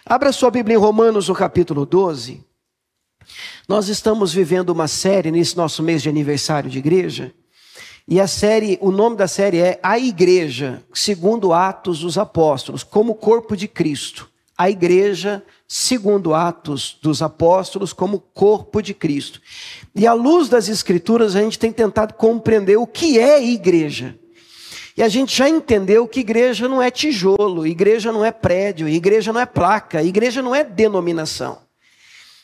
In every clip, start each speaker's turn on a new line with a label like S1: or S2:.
S1: Abra sua Bíblia em Romanos, no capítulo 12. Nós estamos vivendo uma série nesse nosso mês de aniversário de igreja. E o nome da série é A Igreja, segundo Atos dos Apóstolos, como corpo de Cristo. A Igreja, segundo Atos dos Apóstolos, como corpo de Cristo. E à luz das Escrituras, a gente tem tentado compreender o que é igreja. E a gente já entendeu que igreja não é tijolo, igreja não é prédio, igreja não é placa, igreja não é denominação.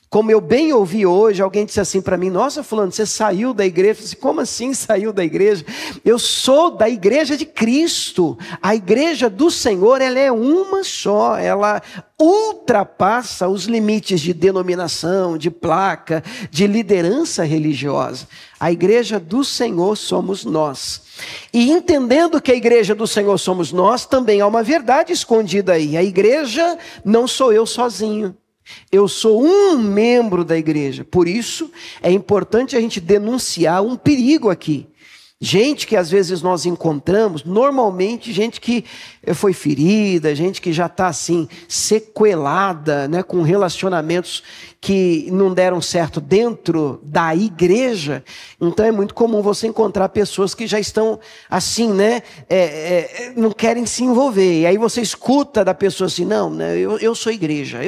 S1: Como eu bem ouvi hoje, alguém disse assim para mim: nossa, fulano, você saiu da igreja? Eu falei assim: como assim saiu da igreja? Eu sou da igreja de Cristo. A igreja do Senhor, ela é uma só. Ela ultrapassa os limites de denominação, de placa, de liderança religiosa. A igreja do Senhor somos nós. E entendendo que a igreja do Senhor somos nós, também há uma verdade escondida aí. A igreja não sou eu sozinho. Eu sou um membro da igreja. Por isso, é importante a gente denunciar um perigo aqui. Gente que às vezes nós encontramos, normalmente gente que foi ferida, gente que já está assim, sequelada, né, com relacionamentos que não deram certo dentro da igreja. Então é muito comum você encontrar pessoas que já estão assim, né, não querem se envolver. E aí você escuta da pessoa assim: não, né, eu sou igreja,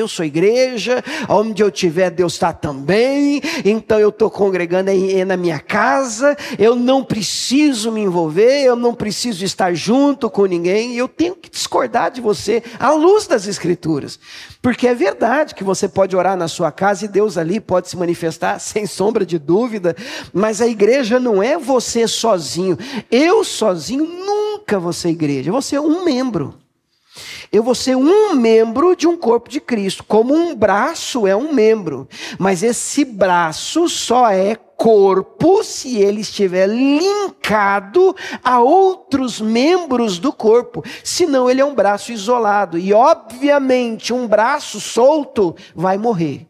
S1: onde eu estiver Deus está também, então eu estou congregando aí na minha casa, eu não preciso me envolver, eu não preciso estar junto com ninguém. E eu tenho que discordar de você à luz das Escrituras, porque é verdade que você pode orar na sua casa e Deus ali pode se manifestar sem sombra de dúvida, mas a igreja não é você sozinho. Eu sozinho nunca vou ser igreja, eu vou ser um membro. Eu vou ser um membro de um corpo de Cristo, como um braço é um membro, mas esse braço só é corpo se ele estiver linkado a outros membros do corpo, senão ele é um braço isolado, e obviamente um braço solto vai morrer.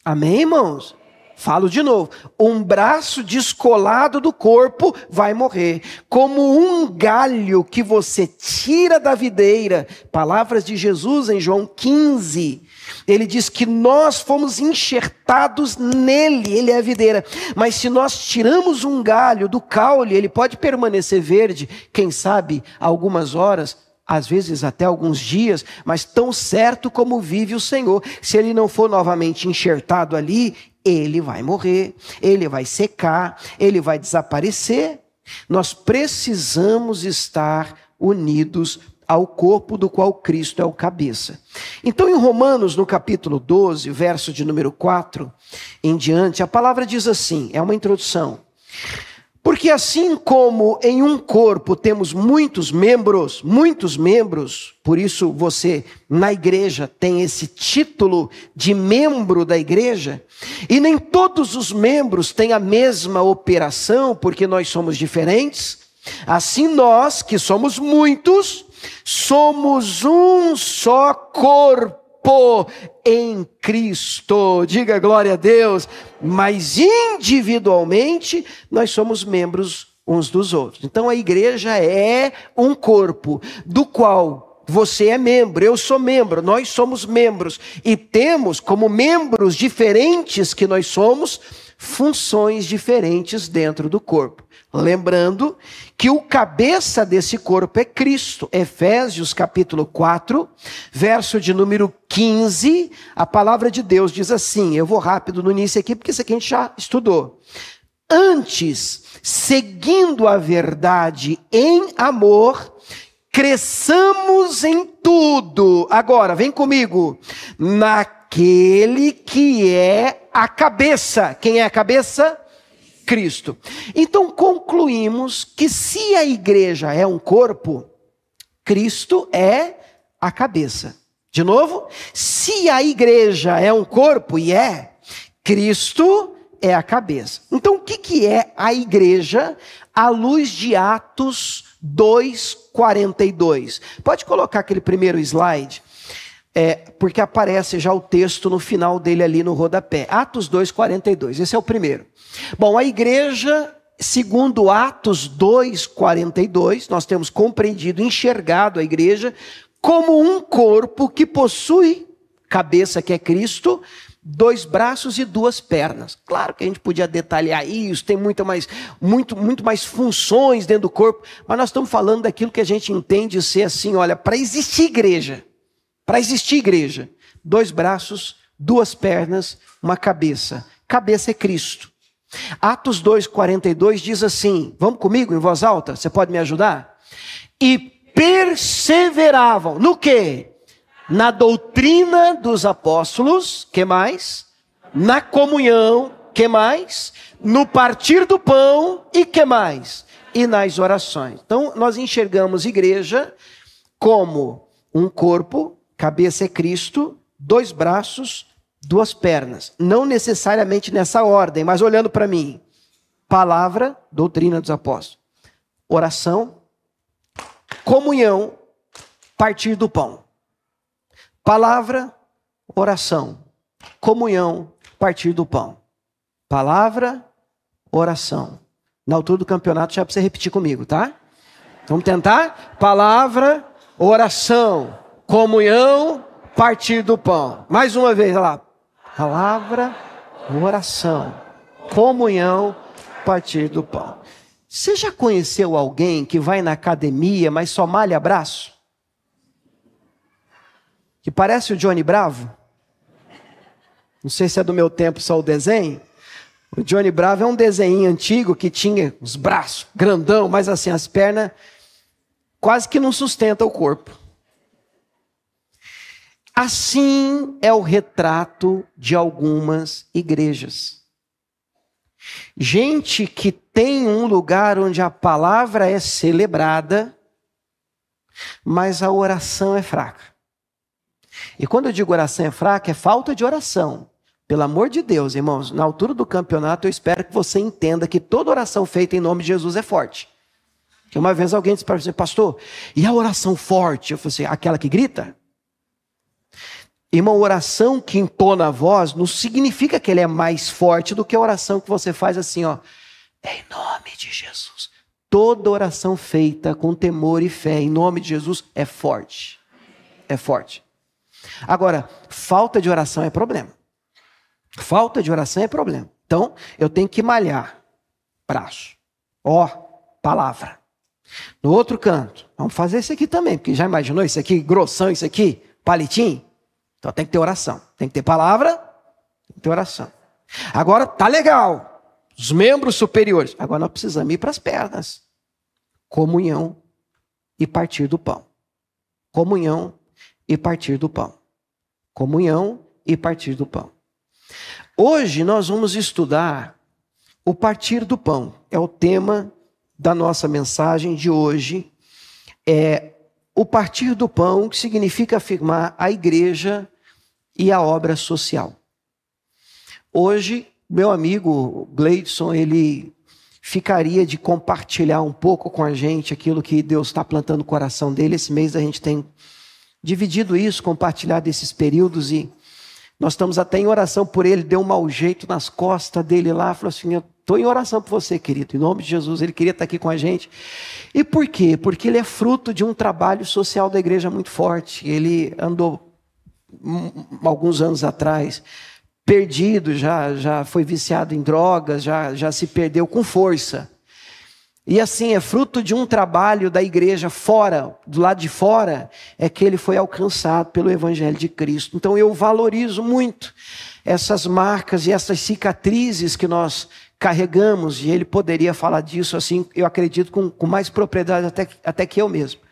S1: Amém, irmãos? Falo de novo: um braço descolado do corpo vai morrer, como um galho que você tira da videira. Palavras de Jesus em João 15, ele diz que nós fomos enxertados nele, ele é a videira, mas se nós tiramos um galho do caule, ele pode permanecer verde, quem sabe algumas horas, às vezes até alguns dias, mas tão certo como vive o Senhor, se ele não for novamente enxertado ali, ele vai morrer, ele vai secar, ele vai desaparecer. Nós precisamos estar unidos ao corpo do qual Cristo é o cabeça. Então em Romanos, no capítulo 12, verso de número 4 em diante, a palavra diz assim, é uma introdução: porque assim como em um corpo temos muitos membros, por isso você na igreja tem esse título de membro da igreja, e nem todos os membros têm a mesma operação, porque nós somos diferentes, assim nós, que somos muitos, somos um só corpo em Cristo, diga glória a Deus, mas individualmente nós somos membros uns dos outros. Então a igreja é um corpo, do qual você é membro, eu sou membro, nós somos membros, e temos como membros diferentes que nós somos, funções diferentes dentro do corpo. Lembrando que o cabeça desse corpo é Cristo. Efésios capítulo 4, verso de número 15, a palavra de Deus diz assim, eu vou rápido no início aqui, porque isso aqui a gente já estudou. Antes, seguindo a verdade em amor, cresçamos em tudo. Agora, vem comigo. Naquele que é a cabeça. Quem é a cabeça? Cristo. Então concluímos que se a igreja é um corpo, Cristo é a cabeça. De novo, se a igreja é um corpo, e é, Cristo é a cabeça. Então o que é a igreja à luz de Atos 2:42? Pode colocar aquele primeiro slide, porque aparece já o texto no final dele ali no rodapé. Atos 2:42, esse é o primeiro. Bom, a igreja, segundo Atos 2:42, nós temos compreendido, enxergado a igreja como um corpo que possui cabeça, que é Cristo, 2 braços e 2 pernas. Claro que a gente podia detalhar isso, tem muito mais funções dentro do corpo, mas nós estamos falando daquilo que a gente entende ser assim, olha, para existir igreja, 2 braços, 2 pernas, uma cabeça. Cabeça é Cristo. Atos 2:42 diz assim, vamos comigo em voz alta? Você pode me ajudar? E perseveravam, no quê? Na doutrina dos apóstolos, que mais? Na comunhão, que mais? No partir do pão, e que mais? E nas orações. Então, nós enxergamos igreja como um corpo, cabeça é Cristo, 2 braços, 2 pernas. Não necessariamente nessa ordem, mas olhando para mim. Palavra, doutrina dos apóstolos. Oração, comunhão, partir do pão. Palavra, oração, comunhão, partir do pão. Palavra, oração. Na altura do campeonato já precisa repetir comigo, tá? Vamos tentar? Palavra, oração, comunhão, partir do pão. Mais uma vez, olha lá. Palavra, oração, comunhão, partir do pão. Você já conheceu alguém que vai na academia, mas só malha braço? Que parece o Johnny Bravo? Não sei se é do meu tempo só o desenho. O Johnny Bravo é um desenho antigo que tinha os braços grandão, mas assim, as pernas quase que não sustentam o corpo. Assim é o retrato de algumas igrejas. Gente que tem um lugar onde a palavra é celebrada, mas a oração é fraca. E quando eu digo oração é fraca, é falta de oração. Pelo amor de Deus, irmãos, na altura do campeonato eu espero que você entenda que toda oração feita em nome de Jesus é forte. Que uma vez alguém disse para você, pastor, e a oração forte? Eu falei assim, aquela que grita? Irmão, oração que entona a voz não significa que ela é mais forte do que a oração que você faz assim, ó. Em nome de Jesus. Toda oração feita com temor e fé em nome de Jesus é forte. É forte. Agora, falta de oração é problema. Falta de oração é problema. Então, eu tenho que malhar braço. Ó, palavra. No outro canto, vamos fazer isso aqui também, porque já imaginou isso aqui, grossão, isso aqui, palitinho? Então tem que ter oração. Tem que ter palavra, tem que ter oração. Agora, tá legal. Os membros superiores. Agora nós precisamos ir para as pernas. Comunhão e partir do pão. Comunhão e partir do pão. Comunhão e partir do pão. Hoje nós vamos estudar o partir do pão. É o tema da nossa mensagem de hoje. É o partir do pão, que significa afirmar a igreja e a obra social. Hoje, meu amigo Gleidson, ele ficaria de compartilhar um pouco com a gente aquilo que Deus está plantando no coração dele. Esse mês a gente tem dividido isso, compartilhado esses períodos, e nós estamos até em oração por ele. Deu um mau jeito nas costas dele lá, falou assim, eu estou em oração por você, querido, em nome de Jesus. Ele queria estar aqui com a gente. E por quê? Porque ele é fruto de um trabalho social da igreja muito forte. Ele andou alguns anos atrás perdido, já foi viciado em drogas, já se perdeu com força. E assim, é fruto de um trabalho da igreja fora, do lado de fora, é que ele foi alcançado pelo Evangelho de Cristo. Então eu valorizo muito essas marcas e essas cicatrizes que nós carregamos, e ele poderia falar disso assim, eu acredito, com mais propriedade até que eu mesmo.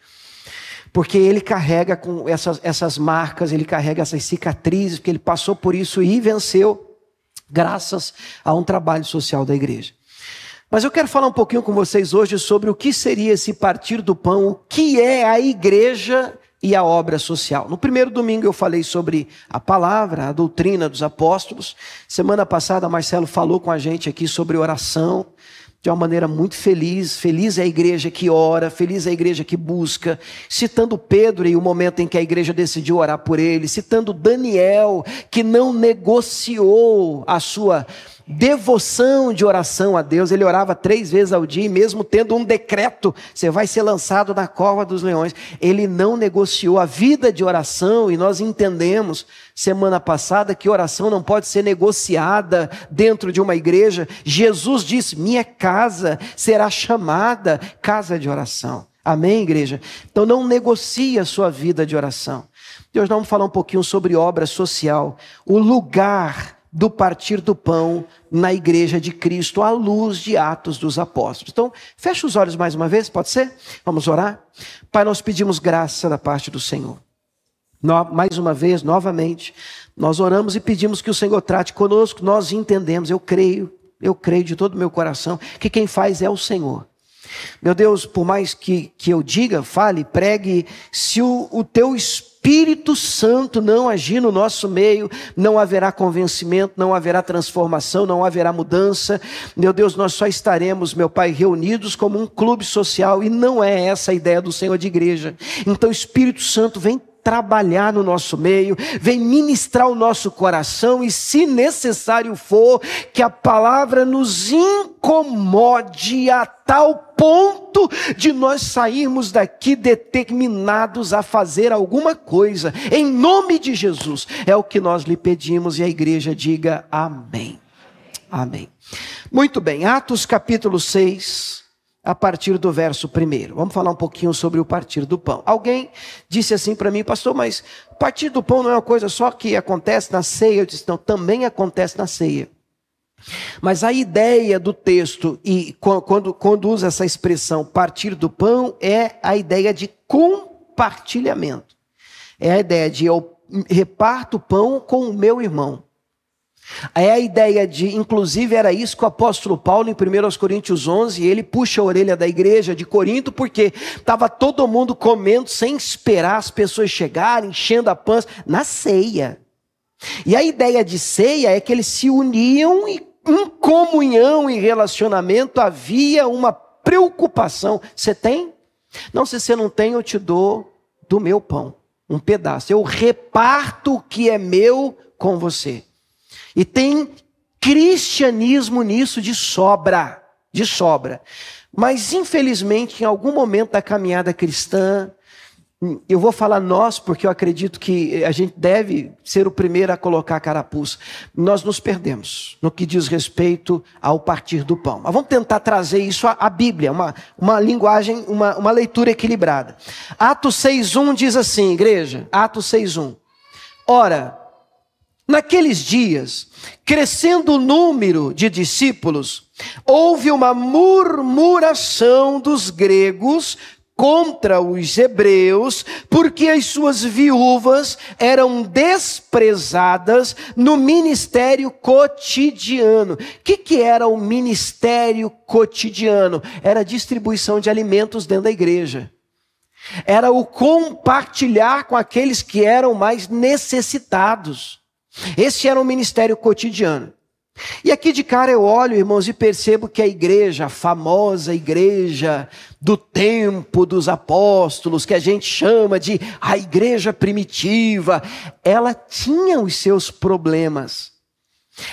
S1: Porque ele carrega com essas marcas, ele carrega essas cicatrizes, porque ele passou por isso e venceu, graças a um trabalho social da igreja. Mas eu quero falar um pouquinho com vocês hoje sobre o que seria esse partir do pão, o que é a igreja e a obra social. No primeiro domingo eu falei sobre a palavra, a doutrina dos apóstolos. Semana passada Marcelo falou com a gente aqui sobre oração, de uma maneira muito feliz. Feliz é a igreja que ora, feliz é a igreja que busca, citando Pedro e o momento em que a igreja decidiu orar por ele, citando Daniel, que não negociou a sua devoção de oração a Deus. Ele orava 3 vezes ao dia, e mesmo tendo um decreto, você vai ser lançado na cova dos leões, ele não negociou a vida de oração. E nós entendemos semana passada que oração não pode ser negociada dentro de uma igreja. Jesus disse: minha casa será chamada casa de oração. Amém, igreja? Então não negocie a sua vida de oração. Deus, nós vamos falar um pouquinho sobre obra social, o lugar do partir do pão na igreja de Cristo, à luz de Atos dos Apóstolos. Então, feche os olhos mais uma vez, pode ser? Vamos orar? Pai, nós pedimos graça da parte do Senhor. Mais uma vez, novamente, nós oramos e pedimos que o Senhor trate conosco. Nós entendemos, eu creio de todo o meu coração, que quem faz é o Senhor. Meu Deus, por mais que eu diga, fale, pregue, se o teu Espírito Santo não agir no nosso meio, não haverá convencimento, não haverá transformação, não haverá mudança. Meu Deus, nós só estaremos, meu Pai, reunidos como um clube social, e não é essa a ideia do Senhor de igreja. Então, Espírito Santo, vem trabalhar no nosso meio, vem ministrar o nosso coração, e se necessário for, que a palavra nos incomode a tal ponto de nós sairmos daqui determinados a fazer alguma coisa, em nome de Jesus. É o que nós lhe pedimos, e a igreja diga amém. Amém. Muito bem, Atos capítulo 6, a partir do verso 1. Vamos falar um pouquinho sobre o partir do pão. Alguém disse assim para mim: pastor, mas partir do pão não é uma coisa só que acontece na ceia? Eu disse: não, também acontece na ceia. Mas a ideia do texto, e quando usa essa expressão partir do pão, é a ideia de compartilhamento. É a ideia de eu reparto o pão com o meu irmão. É a ideia de, inclusive era isso que o apóstolo Paulo em 1 Coríntios 11, ele puxa a orelha da igreja de Corinto, porque estava todo mundo comendo sem esperar as pessoas chegarem, enchendo a pança, na ceia. E a ideia de ceia é que eles se uniam, e em comunhão e relacionamento havia uma preocupação. Você tem? Não, se você não tem, eu te dou do meu pão, um pedaço. Eu reparto o que é meu com você. E tem cristianismo nisso de sobra, de sobra. Mas infelizmente, em algum momento da caminhada cristã, eu vou falar nós, porque eu acredito que a gente deve ser o primeiro a colocar a carapuça. Nós nos perdemos no que diz respeito ao partir do pão. Mas vamos tentar trazer isso à Bíblia, uma linguagem, uma leitura equilibrada. Atos 6:1 diz assim, igreja, Atos 6:1. Ora, naqueles dias, crescendo o número de discípulos, houve uma murmuração dos gregos contra os hebreus, porque as suas viúvas eram desprezadas no ministério cotidiano. O que era o ministério cotidiano? Era a distribuição de alimentos dentro da igreja. Era o compartilhar com aqueles que eram mais necessitados. Esse era o ministério cotidiano. E aqui de cara eu olho, irmãos, e percebo que a igreja, a famosa igreja do tempo dos apóstolos, que a gente chama de a igreja primitiva, ela tinha os seus problemas.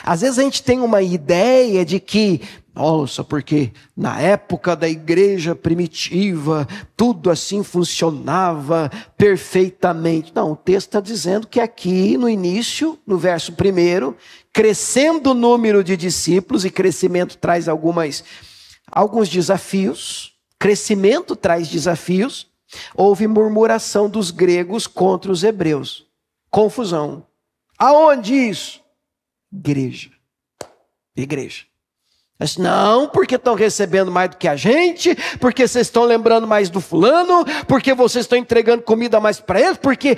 S1: Às vezes a gente tem uma ideia de que, nossa, porque na época da igreja primitiva, tudo assim funcionava perfeitamente. Não, o texto está dizendo que aqui no início, no verso 1, crescendo o número de discípulos, e crescimento traz alguns desafios, crescimento traz desafios, houve murmuração dos gregos contra os hebreus. Confusão. Aonde isso? Igreja. Mas não, porque estão recebendo mais do que a gente, porque vocês estão lembrando mais do fulano, porque vocês estão entregando comida mais para eles, porque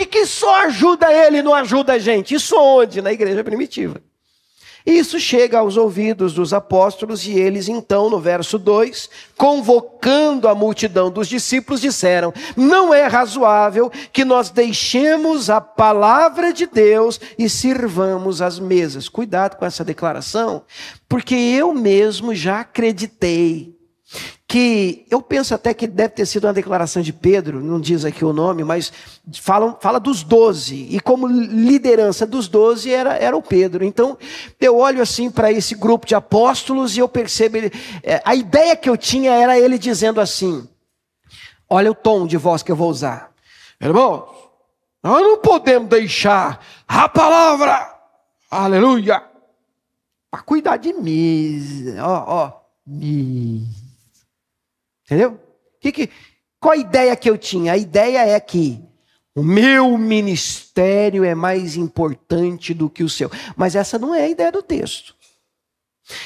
S1: que só ajuda ele e não ajuda a gente? Isso onde? Na igreja primitiva. Isso chega aos ouvidos dos apóstolos, e eles então, no verso 2, convocando a multidão dos discípulos, disseram: não é razoável que nós deixemos a palavra de Deus e sirvamos as mesas. Cuidado com essa declaração, porque eu mesmo já acreditei que eu penso até que deve ter sido uma declaração de Pedro, não diz aqui o nome, mas fala dos 12, e como liderança dos 12 era o Pedro. Então eu olho assim para esse grupo de apóstolos e eu percebo, a ideia que eu tinha era ele dizendo assim, olha o tom de voz que eu vou usar. Irmãos, nós não podemos deixar a palavra, aleluia, para cuidar de mim, entendeu? Qual a ideia que eu tinha? A ideia é que o meu ministério é mais importante do que o seu. Mas essa não é a ideia do texto.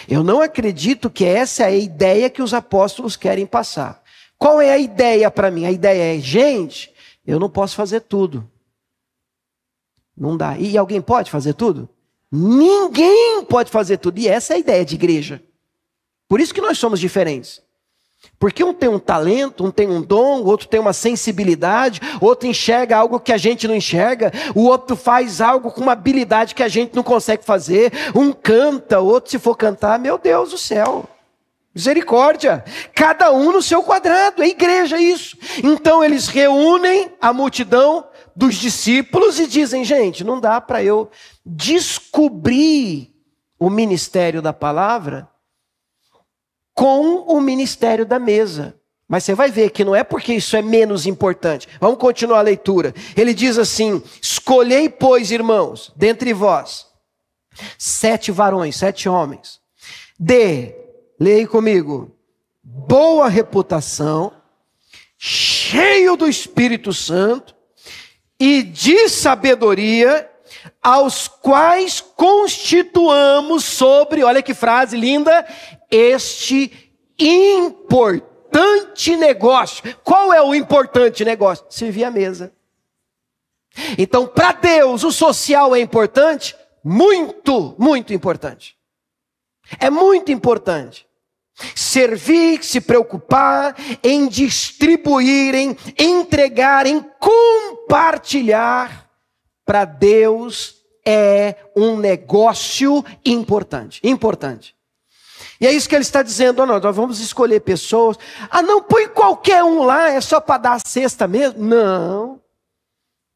S1: Eu não acredito que essa é a ideia que os apóstolos querem passar. Qual é a ideia para mim? A ideia é, gente, eu não posso fazer tudo. Não dá. E alguém pode fazer tudo? Ninguém pode fazer tudo. E essa é a ideia de igreja. Por isso que nós somos diferentes. Porque um tem um talento, um tem um dom, o outro tem uma sensibilidade, outro enxerga algo que a gente não enxerga, o outro faz algo com uma habilidade que a gente não consegue fazer, um canta, o outro se for cantar, meu Deus do céu, misericórdia, cada um no seu quadrado, é igreja isso. Então eles reúnem a multidão dos discípulos e dizem, gente, não dá para eu descobrir o ministério da palavra com o ministério da mesa. Mas você vai ver que não é porque isso é menos importante. Vamos continuar a leitura. Ele diz assim, escolhei, pois, irmãos, dentre vós, 7 varões, 7 homens, leia comigo, boa reputação, cheio do Espírito Santo e de sabedoria, aos quais constituamos sobre, olha que frase linda, este importante negócio. Qual é o importante negócio? Servir a mesa. Então, para Deus, o social é importante? Muito, muito importante. É muito importante. Servir, se preocupar em distribuir, em entregar, em compartilhar. Para Deus é um negócio importante. Importante. E é isso que ele está dizendo, nós vamos escolher pessoas. Não, põe qualquer um lá, é só para dar a cesta mesmo? Não.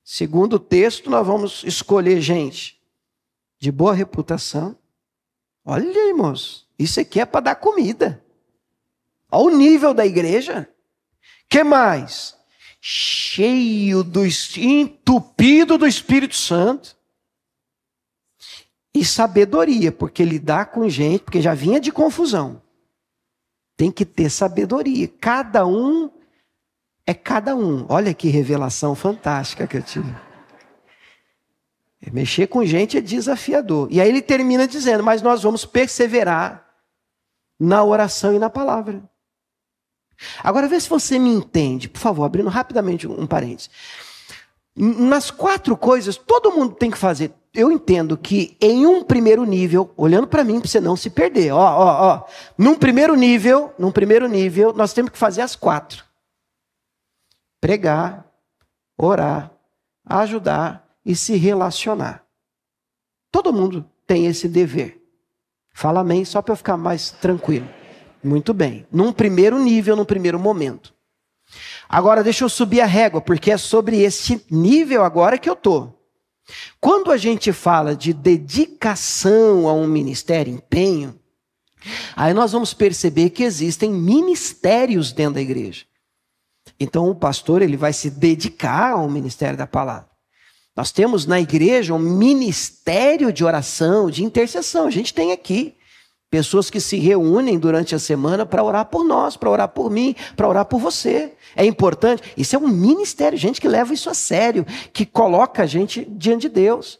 S1: Segundo o texto, nós vamos escolher gente de boa reputação. Olha, irmãos, isso aqui é para dar comida. Olha o nível da igreja. Que mais? Entupido do Espírito Santo. E sabedoria, porque lidar com gente, porque já vinha de confusão. Tem que ter sabedoria. Cada um é cada um. Olha que revelação fantástica que eu tive. Mexer com gente é desafiador. E aí ele termina dizendo, mas nós vamos perseverar na oração e na palavra. Agora vê se você me entende, por favor, abrindo rapidamente um parênteses. Nas 4 coisas, todo mundo tem que fazer. Eu entendo que em um primeiro nível, olhando para mim, para você não se perder, num primeiro nível, nós temos que fazer as 4. Pregar, orar, ajudar e se relacionar. Todo mundo tem esse dever. Fala amém, só para eu ficar mais tranquilo. Muito bem. Num primeiro nível, num primeiro momento. Agora deixa eu subir a régua, porque é sobre esse nível agora que eu estou. Quando a gente fala de dedicação a um ministério, empenho, aí nós vamos perceber que existem ministérios dentro da igreja. Então o pastor ele vai se dedicar ao ministério da palavra. Nós temos na igreja um ministério de oração, de intercessão. A gente tem aqui pessoas que se reúnem durante a semana para orar por nós, para orar por mim, para orar por você. É importante. Isso é um ministério, gente que leva isso a sério, que coloca a gente diante de Deus.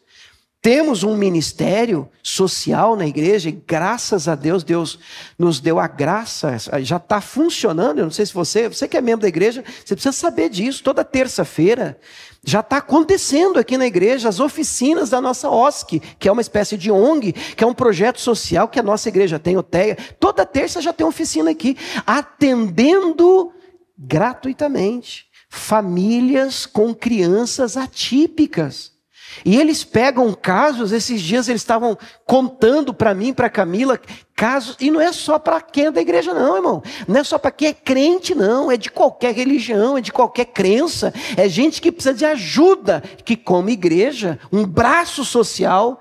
S1: Temos um ministério social na igreja e graças a Deus, Deus nos deu a graça, já está funcionando. Eu não sei se você que é membro da igreja, você precisa saber disso. Toda terça-feira já está acontecendo aqui na igreja as oficinas da nossa OSC, que é uma espécie de ONG, que é um projeto social que a nossa igreja tem, OTEA. Toda terça já tem oficina aqui, atendendo gratuitamente famílias com crianças atípicas. E eles pegam casos, esses dias eles estavam contando para mim, para Camila, casos, e não é só para quem é da igreja não, irmão. Não é só para quem é crente não, é de qualquer religião, é de qualquer crença. É gente que precisa de ajuda, que como igreja, um braço social,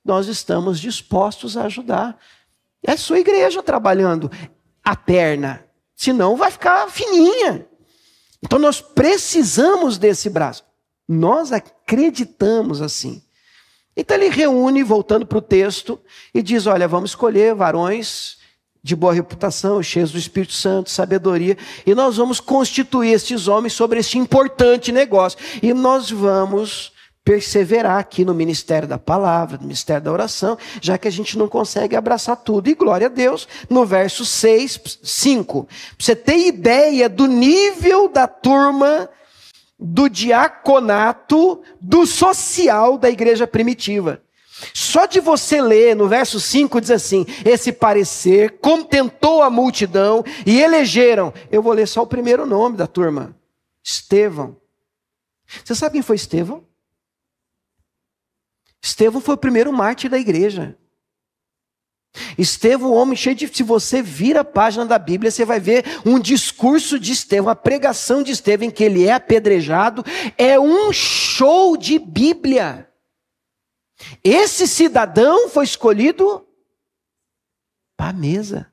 S1: nós estamos dispostos a ajudar. É a sua igreja trabalhando a perna, senão vai ficar fininha. Então nós precisamos desse braço. Nós acreditamos assim. Então ele reúne, voltando para o texto, e diz, olha, vamos escolher varões de boa reputação, cheios do Espírito Santo, sabedoria, e nós vamos constituir estes homens sobre este importante negócio. E nós vamos perseverar aqui no ministério da palavra, no ministério da oração, já que a gente não consegue abraçar tudo. E glória a Deus, no verso 5, para você ter ideia do nível da turma do diaconato, do social da igreja primitiva. Só de você ler no verso 5 diz assim, esse parecer contentou a multidão e elegeram, eu vou ler só o primeiro nome da turma, Estevão. Você sabe quem foi Estevão? Estevão foi o primeiro mártir da igreja. Estevão, um homem cheio de... Se você vir a página da Bíblia, você vai ver um discurso de Estevão, a pregação de Estevão, em que ele é apedrejado, é um show de Bíblia. Esse cidadão foi escolhido para a mesa.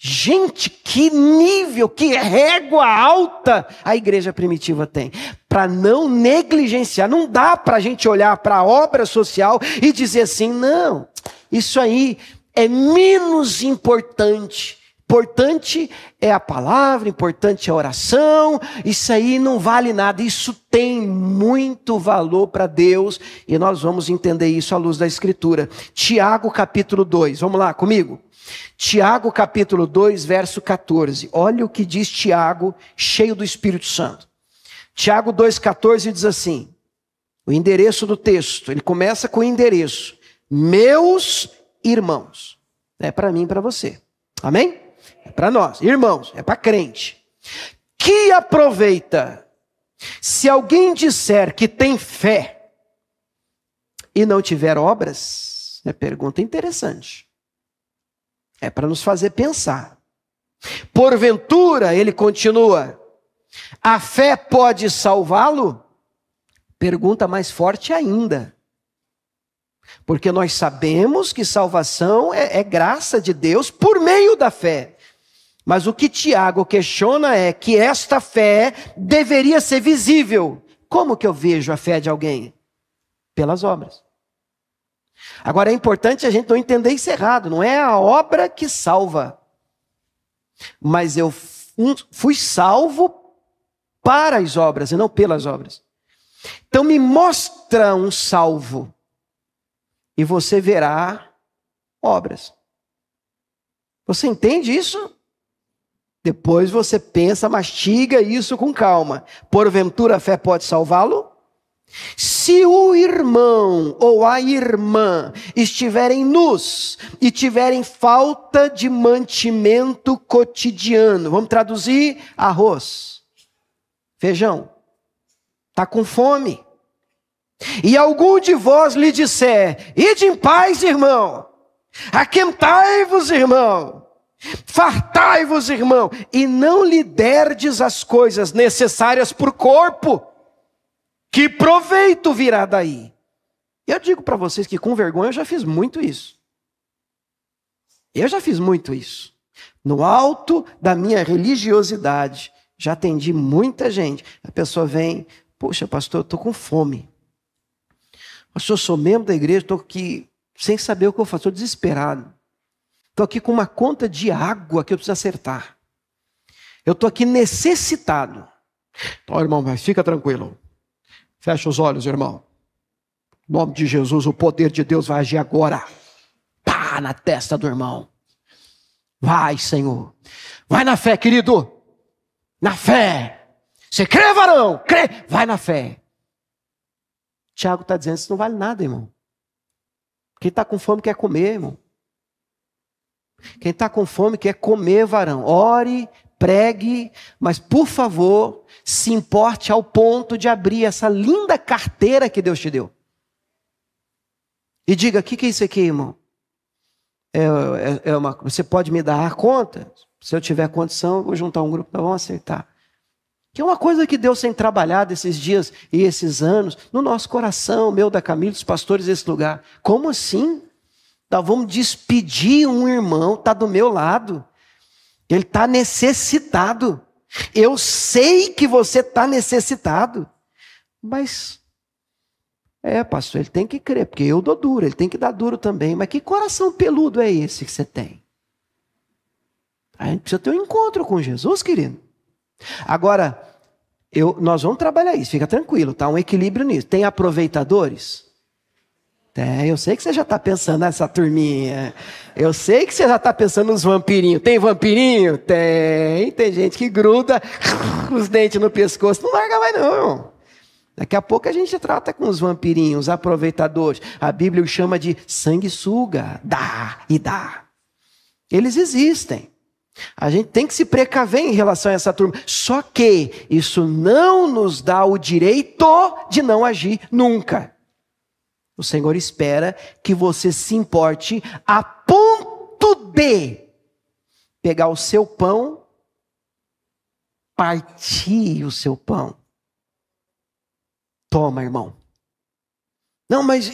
S1: Gente, que nível, que régua alta a igreja primitiva tem. Para não negligenciar, não dá para a gente olhar para a obra social e dizer assim, não, isso aí é menos importante. Importante é a palavra, importante é a oração, isso aí não vale nada. Isso tem muito valor para Deus e nós vamos entender isso à luz da Escritura. Tiago capítulo 2, vamos lá comigo? Tiago capítulo 2, verso 14. Olha o que diz Tiago, cheio do Espírito Santo. Tiago 2,14 diz assim, o endereço do texto, ele começa com o endereço. Meus irmãos. É para mim e para você. Amém? É para nós. Irmãos, é para crente. Que aproveita se alguém disser que tem fé e não tiver obras? É pergunta interessante. É para nos fazer pensar. Porventura, ele continua, a fé pode salvá-lo? Pergunta mais forte ainda. Porque nós sabemos que salvação é graça de Deus por meio da fé. Mas o que Tiago questiona é que esta fé deveria ser visível. Como que eu vejo a fé de alguém? Pelas obras. Agora é importante a gente não entender isso errado. Não é a obra que salva. Mas eu fui salvo para as obras e não pelas obras. Então me mostra um salvo. E você verá obras. Você entende isso? Depois você pensa, mastiga isso com calma. Porventura a fé pode salvá-lo? Se o irmão ou a irmã estiverem nus e tiverem falta de mantimento cotidiano, vamos traduzir arroz, feijão, está com fome. E algum de vós lhe disser, ide em paz, irmão, aquentai-vos, irmão, fartai-vos, irmão, e não lhe derdes as coisas necessárias para o corpo, que proveito virá daí? Eu digo para vocês que com vergonha eu já fiz muito isso. Eu já fiz muito isso. No alto da minha religiosidade, já atendi muita gente. A pessoa vem, poxa pastor, eu estou com fome. Pastor, eu sou membro da igreja, estou aqui sem saber o que eu faço, estou desesperado. Estou aqui com uma conta de água que eu preciso acertar. Eu estou aqui necessitado. Então, irmão, mas fica tranquilo. Fecha os olhos, irmão. Em nome de Jesus, o poder de Deus vai agir agora. Pá, na testa do irmão. Vai, Senhor. Vai na fé, querido. Na fé. Você crê, varão? Crê. Vai na fé. Tiago está dizendo, isso não vale nada, irmão. Quem está com fome quer comer, irmão. Quem está com fome quer comer, varão. Ore pregue, mas por favor, se importe ao ponto de abrir essa linda carteira que Deus te deu. E diga, o que é isso aqui, irmão? Você pode me dar conta? Se eu tiver condição, eu vou juntar um grupo, nós vamos aceitar. Que é uma coisa que Deus tem trabalhado esses dias e esses anos, no nosso coração, meu, da Camila, dos pastores desse lugar. Como assim? Nós vamos despedir um irmão, está do meu lado. Ele está necessitado. Eu sei que você está necessitado. Mas, pastor, ele tem que crer, porque eu dou duro, ele tem que dar duro também. Mas que coração peludo é esse que você tem? A gente precisa ter um encontro com Jesus, querido. Agora, nós vamos trabalhar isso, fica tranquilo, tá? Um equilíbrio nisso. Tem aproveitadores? Tem, eu sei que você já está pensando nessa turminha. Eu sei que você já está pensando nos vampirinhos. Tem vampirinho? Tem gente que gruda os dentes no pescoço. Não larga mais não, irmão. Daqui a pouco a gente trata com os vampirinhos, os aproveitadores. A Bíblia os chama de sanguessuga. Dá e dá. Eles existem. A gente tem que se precaver em relação a essa turma. Só que isso não nos dá o direito de não agir nunca. O Senhor espera que você se importe a ponto de pegar o seu pão, partir o seu pão. Toma, irmão. Não, mas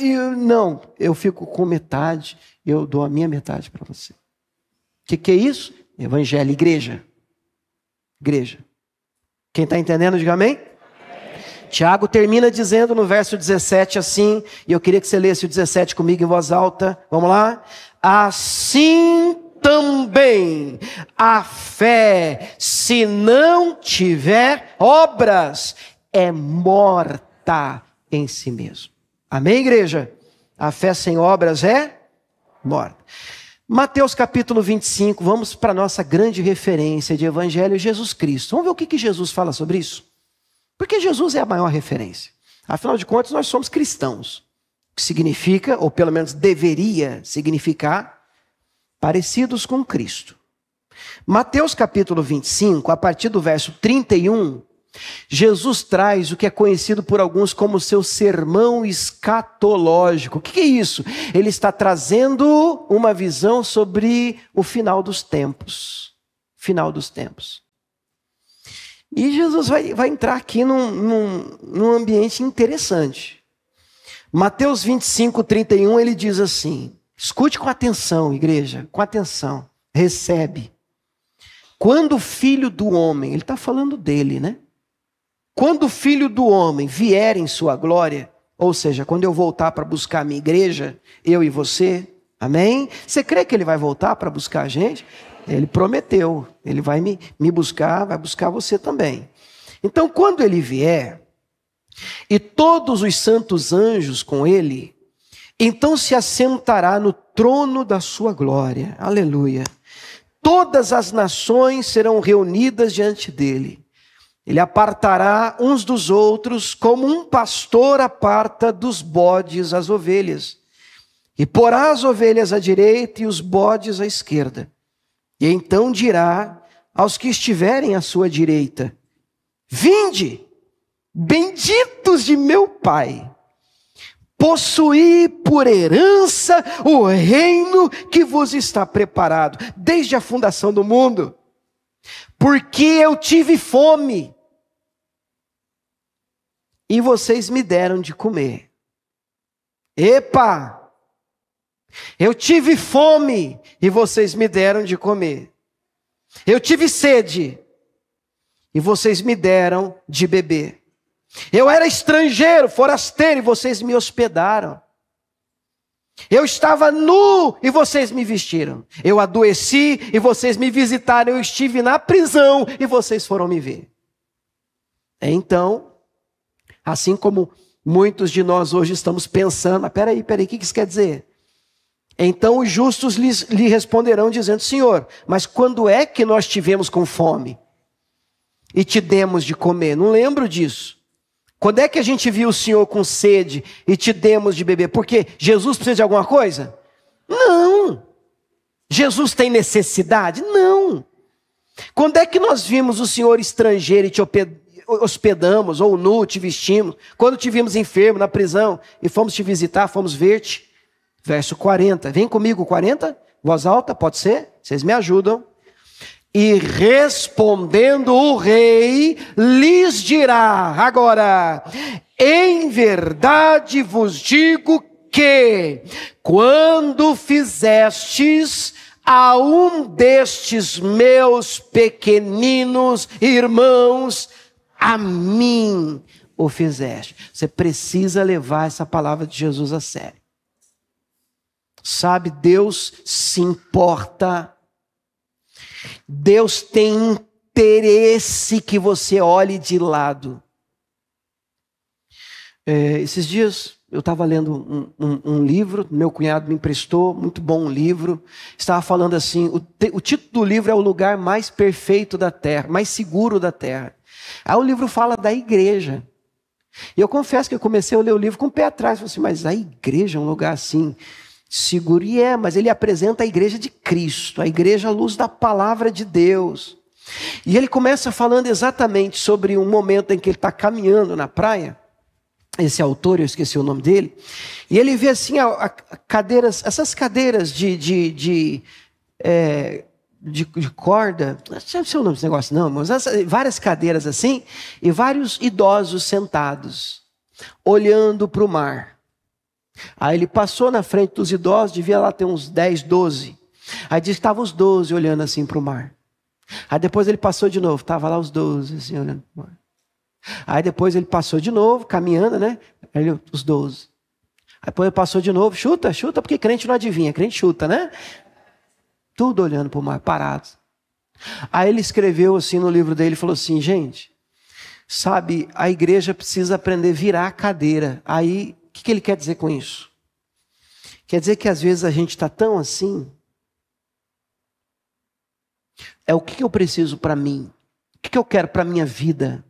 S1: eu fico com metade, eu dou a minha metade para você. O que é isso? Evangelho, igreja. Igreja. Quem está entendendo, diga amém. Tiago termina dizendo no verso 17 assim, e eu queria que você lesse o 17 comigo em voz alta. Vamos lá? Assim também a fé, se não tiver obras, é morta em si mesmo. Amém, igreja? A fé sem obras é morta. Mateus capítulo 25, vamos para a nossa grande referência de evangelho, Jesus Cristo. Vamos ver o que Jesus fala sobre isso? Porque Jesus é a maior referência. Afinal de contas, nós somos cristãos. O que significa, ou pelo menos deveria significar, parecidos com Cristo. Mateus capítulo 25, a partir do verso 31, Jesus traz o que é conhecido por alguns como seu sermão escatológico. O que é isso? Ele está trazendo uma visão sobre o final dos tempos. Final dos tempos. E Jesus vai entrar aqui num ambiente interessante. Mateus 25, 31, ele diz assim, escute com atenção, igreja, com atenção, recebe. Quando o Filho do Homem, ele está falando dele, né? Quando o Filho do Homem vier em sua glória, ou seja, quando eu voltar para buscar a minha igreja, eu e você, amém? Você crê que ele vai voltar para buscar a gente? Ele prometeu, ele vai me buscar, vai buscar você também. Então, quando ele vier, e todos os santos anjos com ele, então se assentará no trono da sua glória. Aleluia. Todas as nações serão reunidas diante dele. Ele apartará uns dos outros, como um pastor aparta dos bodes as ovelhas. E porá as ovelhas à direita e os bodes à esquerda. E então dirá aos que estiverem à sua direita: vinde, benditos de meu Pai, possuí por herança o reino que vos está preparado desde a fundação do mundo. Porque eu tive fome, e vocês me deram de comer. Epa! Eu tive fome e vocês me deram de comer. Eu tive sede e vocês me deram de beber. Eu era estrangeiro, forasteiro, e vocês me hospedaram. Eu estava nu e vocês me vestiram. Eu adoeci e vocês me visitaram. Eu estive na prisão e vocês foram me ver. Então, assim como muitos de nós hoje estamos pensando, peraí, o que isso quer dizer? Então os justos lhe responderão dizendo: Senhor, mas quando é que nós tivemos com fome e te demos de comer? Não lembro disso. Quando é que a gente viu o Senhor com sede e te demos de beber? Porque Jesus precisa de alguma coisa? Não. Jesus tem necessidade? Não. Quando é que nós vimos o Senhor estrangeiro e te hospedamos, ou nu, te vestimos? Quando te vimos enfermo na prisão e fomos te visitar, fomos ver-te? Verso 40. Vem comigo, 40? Voz alta, pode ser? Vocês me ajudam. E respondendo o rei, lhes dirá, agora, em verdade vos digo que, quando fizestes a um destes meus pequeninos irmãos, a mim o fizeste. Você precisa levar essa palavra de Jesus a sério. Sabe, Deus se importa. Deus tem interesse que você olhe de lado. Esses dias eu estava lendo um livro, meu cunhado me emprestou, muito bom livro. Estava falando assim, o título do livro é O Lugar Mais Perfeito da Terra, mais seguro da Terra. Aí o livro fala da igreja. E eu confesso que eu comecei a ler o livro com o pé atrás. Falei assim, mas a igreja é um lugar assim seguro, e mas ele apresenta a igreja de Cristo, a igreja à luz da palavra de Deus. E ele começa falando exatamente sobre um momento em que ele está caminhando na praia. Esse autor, eu esqueci o nome dele, e ele vê assim cadeiras, essas cadeiras de corda, não sei o nome desse negócio não, mas várias cadeiras assim, e vários idosos sentados, olhando para o mar. Aí ele passou na frente dos idosos, devia lá ter uns 10, 12. Aí diz que estavam os 12 olhando assim para o mar. Aí depois ele passou de novo, estava lá os 12 assim olhando para o mar. Aí depois ele passou de novo, caminhando, né? Aí os 12. Aí depois ele passou de novo, chuta, porque crente não adivinha, crente chuta, né? Tudo olhando para o mar, parados. Aí ele escreveu assim no livro dele, falou assim, gente, sabe, a igreja precisa aprender a virar a cadeira. Aí, o que ele quer dizer com isso? Quer dizer que às vezes a gente está tão assim, o que eu preciso para mim? O que eu quero para a minha vida?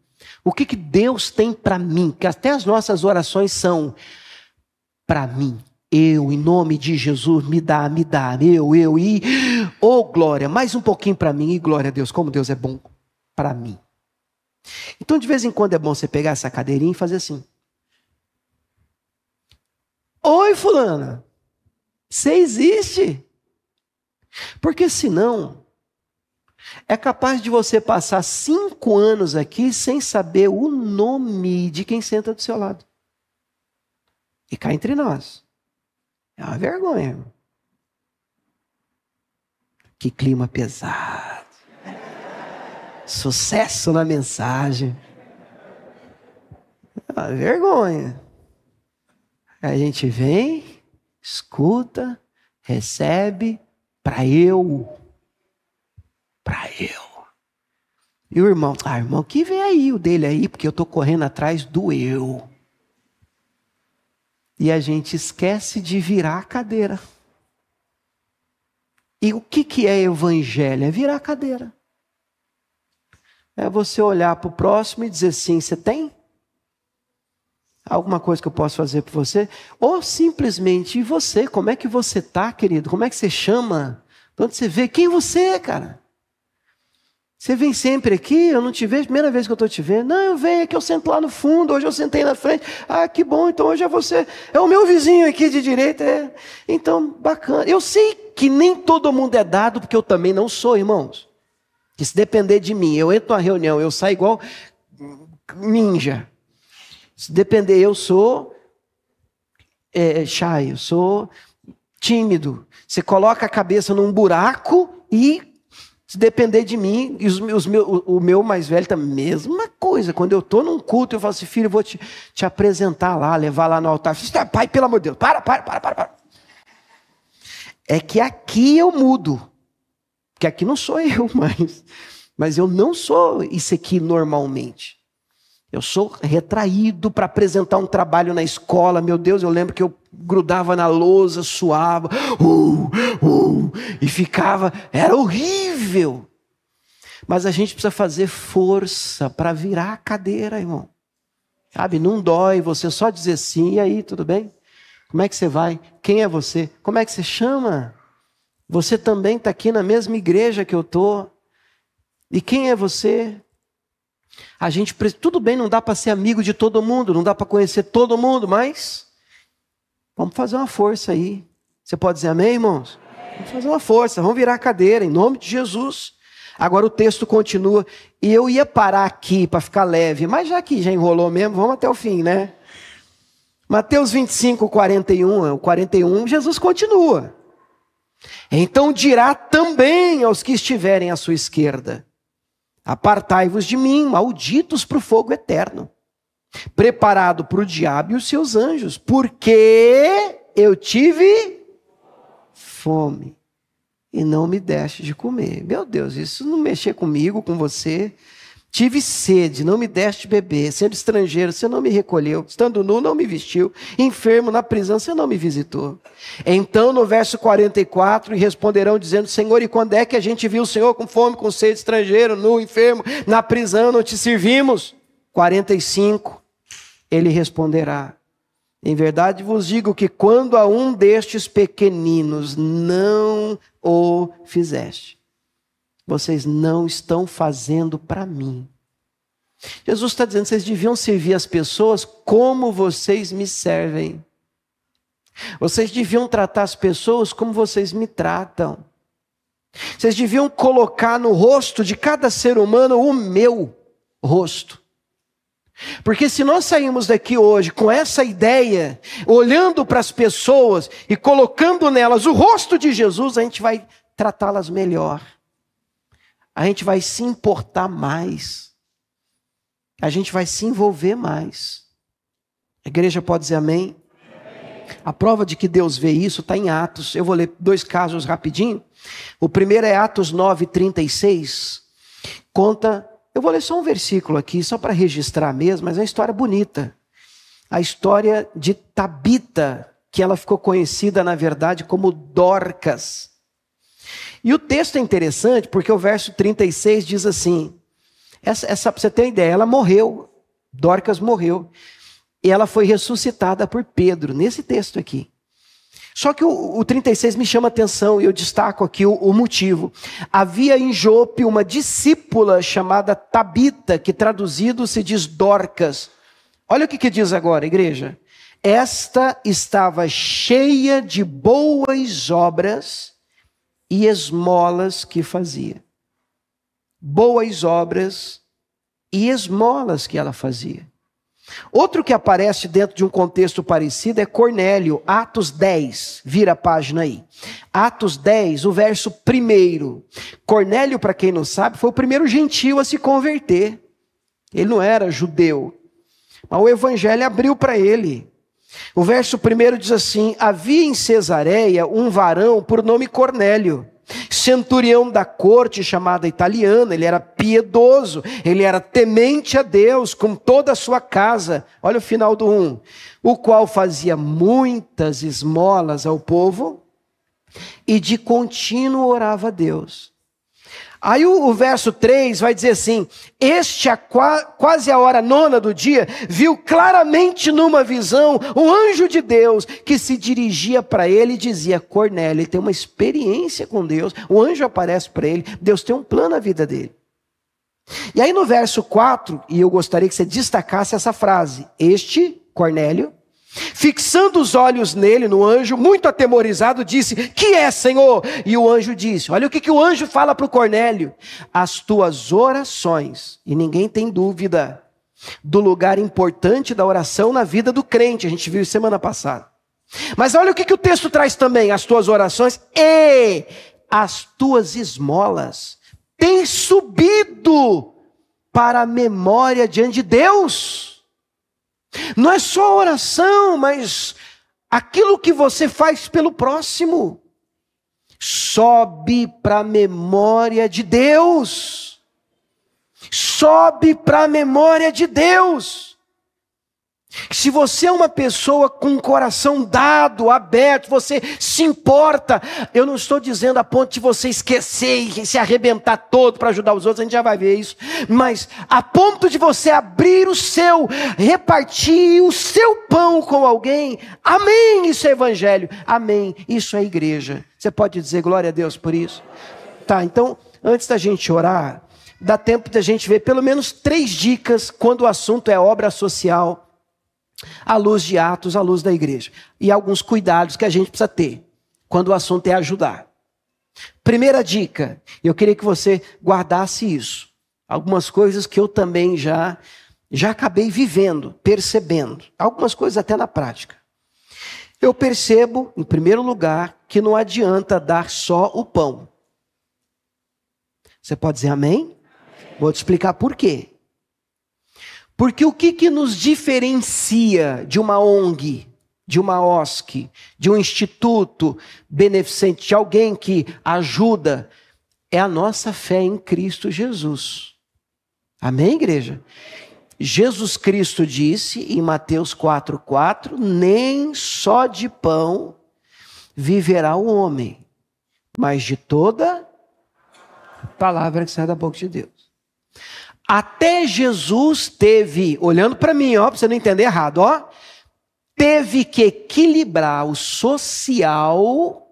S1: O que Deus tem para mim? Que até as nossas orações são para mim. Eu, em nome de Jesus, me dá, eu, e, glória, mais um pouquinho para mim, e glória a Deus, como Deus é bom para mim. Então, de vez em quando é bom você pegar essa cadeirinha e fazer assim. Oi, fulana, você existe? Porque senão, é capaz de você passar 5 anos aqui sem saber o nome de quem senta do seu lado. E cá entre nós. É uma vergonha, irmão. Que clima pesado. Sucesso na mensagem. É uma vergonha. A gente vem, escuta, recebe para eu. E o irmão, irmão, que vem aí o dele aí, porque eu estou correndo atrás do eu. E a gente esquece de virar a cadeira. E o que é evangelho? É virar a cadeira. É você olhar para o próximo e dizer assim, você tem? Alguma coisa que eu posso fazer por você? Ou simplesmente, e você? Como é que você está, querido? Como é que você chama? De onde você vê? Quem você é, cara? Você vem sempre aqui, eu não te vejo, primeira vez que eu estou te vendo. Não, eu venho aqui, eu sento lá no fundo, hoje eu sentei na frente. Ah, que bom, então hoje é você. É o meu vizinho aqui de direita. Então, bacana. Eu sei que nem todo mundo é dado, porque eu também não sou, irmãos. Que se depender de mim, eu entro numa reunião, eu saio igual ninja. Se depender, eu sou shy, eu sou tímido. Você coloca a cabeça num buraco e... Se depender de mim, e o meu mais velho também, mesma coisa. Quando eu estou num culto, eu falo assim, filho, eu vou te apresentar lá, levar lá no altar. Pai, pelo amor de Deus, para. É que aqui eu mudo. Porque aqui não sou eu mais. Mas eu não sou isso aqui normalmente. Eu sou retraído para apresentar um trabalho na escola. Meu Deus, eu lembro que eu grudava na lousa, suava, e ficava, era horrível. Mas a gente precisa fazer força para virar a cadeira, irmão. Sabe, não dói você só dizer sim, e aí, tudo bem? Como é que você vai? Quem é você? Como é que você chama? Você também está aqui na mesma igreja que eu estou. E quem é você? Tudo bem, não dá para ser amigo de todo mundo, não dá para conhecer todo mundo, mas vamos fazer uma força aí. Você pode dizer amém, irmãos? Vamos fazer uma força, vamos virar a cadeira, em nome de Jesus. Agora o texto continua, e eu ia parar aqui para ficar leve, mas já que já enrolou mesmo, vamos até o fim, né? Mateus 25, 41, Jesus continua. Então dirá também aos que estiverem à sua esquerda: apartai-vos de mim, malditos para o fogo eterno, preparado para o diabo e os seus anjos, porque eu tive fome e não me deste de comer. Meu Deus, isso não mexer comigo, com você. Tive sede, não me deste beber. Sendo estrangeiro, você não me recolheu. Estando nu, não me vestiu. Enfermo, na prisão, você não me visitou. Então, no verso 44, responderão dizendo: Senhor, e quando é que a gente viu o Senhor com fome, com sede, estrangeiro, nu, enfermo, na prisão, não te servimos? 45, ele responderá: em verdade vos digo que quando a um destes pequeninos não o fizeste, vocês não estão fazendo para mim. Jesus está dizendo: vocês deviam servir as pessoas como vocês me servem. Vocês deviam tratar as pessoas como vocês me tratam. Vocês deviam colocar no rosto de cada ser humano o meu rosto. Porque se nós sairmos daqui hoje com essa ideia, olhando para as pessoas e colocando nelas o rosto de Jesus, a gente vai tratá-las melhor. A gente vai se importar mais. A gente vai se envolver mais. A igreja pode dizer amém? A prova de que Deus vê isso está em Atos. Eu vou ler 2 casos rapidinho. O primeiro é Atos 9:36. Conta, eu vou ler só um versículo aqui, só para registrar mesmo, mas é uma história bonita. A história de Tabita, que ela ficou conhecida, na verdade, como Dorcas. E o texto é interessante porque o verso 36 diz assim, essa para você ter uma ideia, ela morreu, Dorcas morreu, e ela foi ressuscitada por Pedro, nesse texto aqui. Só que o 36 me chama a atenção, e eu destaco aqui o motivo. Havia em Jope uma discípula chamada Tabita, que traduzido se diz Dorcas. Olha o que diz agora, igreja. Esta estava cheia de boas obras e esmolas que fazia. Boas obras e esmolas que ela fazia. Outro que aparece dentro de um contexto parecido é Cornélio, Atos 10. Vira a página aí. Atos 10, o verso 1. Cornélio, para quem não sabe, foi o primeiro gentio a se converter. Ele não era judeu, mas o evangelho abriu para ele. O verso 1 diz assim: havia em Cesareia um varão por nome Cornélio, centurião da corte chamada italiana. Ele era piedoso, ele era temente a Deus com toda a sua casa. Olha o final do 1. O qual fazia muitas esmolas ao povo e de contínuo orava a Deus. Aí o verso 3 vai dizer assim: este, quase a hora 9 do dia, viu claramente numa visão um anjo de Deus que se dirigia para ele e dizia: Cornélio. Ele tem uma experiência com Deus, o anjo aparece para ele, Deus tem um plano na vida dele. E aí no verso 4, e eu gostaria que você destacasse essa frase: este, Cornélio, fixando os olhos nele, no anjo, muito atemorizado, disse: que é, Senhor? E o anjo disse, olha o que o anjo fala para o Cornélio: as tuas orações, e ninguém tem dúvida do lugar importante da oração na vida do crente, a gente viu isso semana passada. Mas olha o que o texto traz também: as tuas orações e as tuas esmolas têm subido para a memória diante de Deus. Não é só oração, mas aquilo que você faz pelo próximo sobe para a memória de Deus. Sobe para a memória de Deus. Se você é uma pessoa com um coração dado, aberto, você se importa, eu não estou dizendo a ponto de você esquecer e se arrebentar todo para ajudar os outros, a gente já vai ver isso, mas a ponto de você abrir o seu, repartir o seu pão com alguém, amém, isso é evangelho, amém, isso é igreja. Você pode dizer glória a Deus por isso? Tá, então, antes da gente orar, dá tempo de a gente ver pelo menos 3 dicas quando o assunto é obra social, à luz de Atos, à luz da igreja. E alguns cuidados que a gente precisa ter quando o assunto é ajudar. Primeira dica, eu queria que você guardasse isso. Algumas coisas que eu também já acabei vivendo, percebendo. Algumas coisas até na prática. Eu percebo, em primeiro lugar, que não adianta dar só o pão. Você pode dizer amém? Vou te explicar por quê. Porque o que nos diferencia de uma ONG, de uma OSC, de um instituto beneficente, de alguém que ajuda, é a nossa fé em Cristo Jesus. Amém, igreja? Jesus Cristo disse em Mateus 4,4, nem só de pão viverá o homem, mas de toda palavra que sai da boca de Deus. Até Jesus teve, olhando para mim, ó, para você não entender errado, ó, teve que equilibrar o social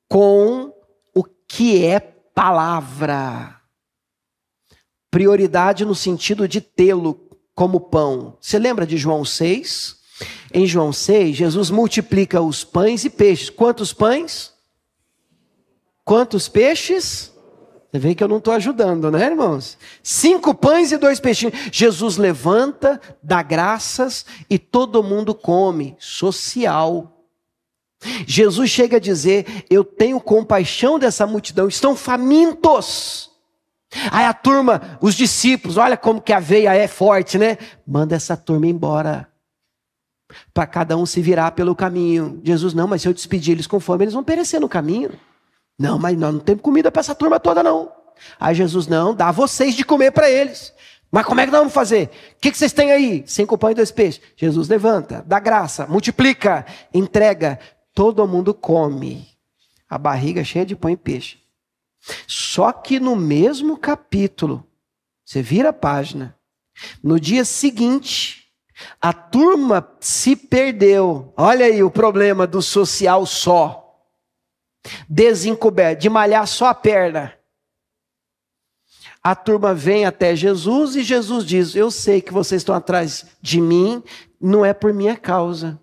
S1: com o que é palavra. Prioridade no sentido de tê-lo como pão. Você lembra de João 6? Em João 6, Jesus multiplica os pães e peixes. Quantos pães? Quantos peixes? Você vê que eu não estou ajudando, né, irmãos? 5 pães e 2 peixinhos. Jesus levanta, dá graças e todo mundo come. Social. Jesus chega a dizer, eu tenho compaixão dessa multidão, estão famintos. Aí a turma, os discípulos, olha como que a veia é forte, né? Manda essa turma embora, para cada um se virar pelo caminho. Jesus, não, mas se eu despedir eles com fome, eles vão perecer no caminho. Não, mas nós não temos comida para essa turma toda, não. Aí Jesus, não, dá vocês de comer para eles. Mas como é que nós vamos fazer? O que vocês têm aí? 5 pães e 2 peixes. Jesus levanta, dá graça, multiplica, entrega. Todo mundo come. A barriga cheia de pão e peixe. Só que no mesmo capítulo, você vira a página, no dia seguinte, a turma se perdeu. Olha aí o problema do social só. Desencoberto, de malhar só a perna. A turma vem até Jesus e Jesus diz, eu sei que vocês estão atrás de mim, não é por minha causa.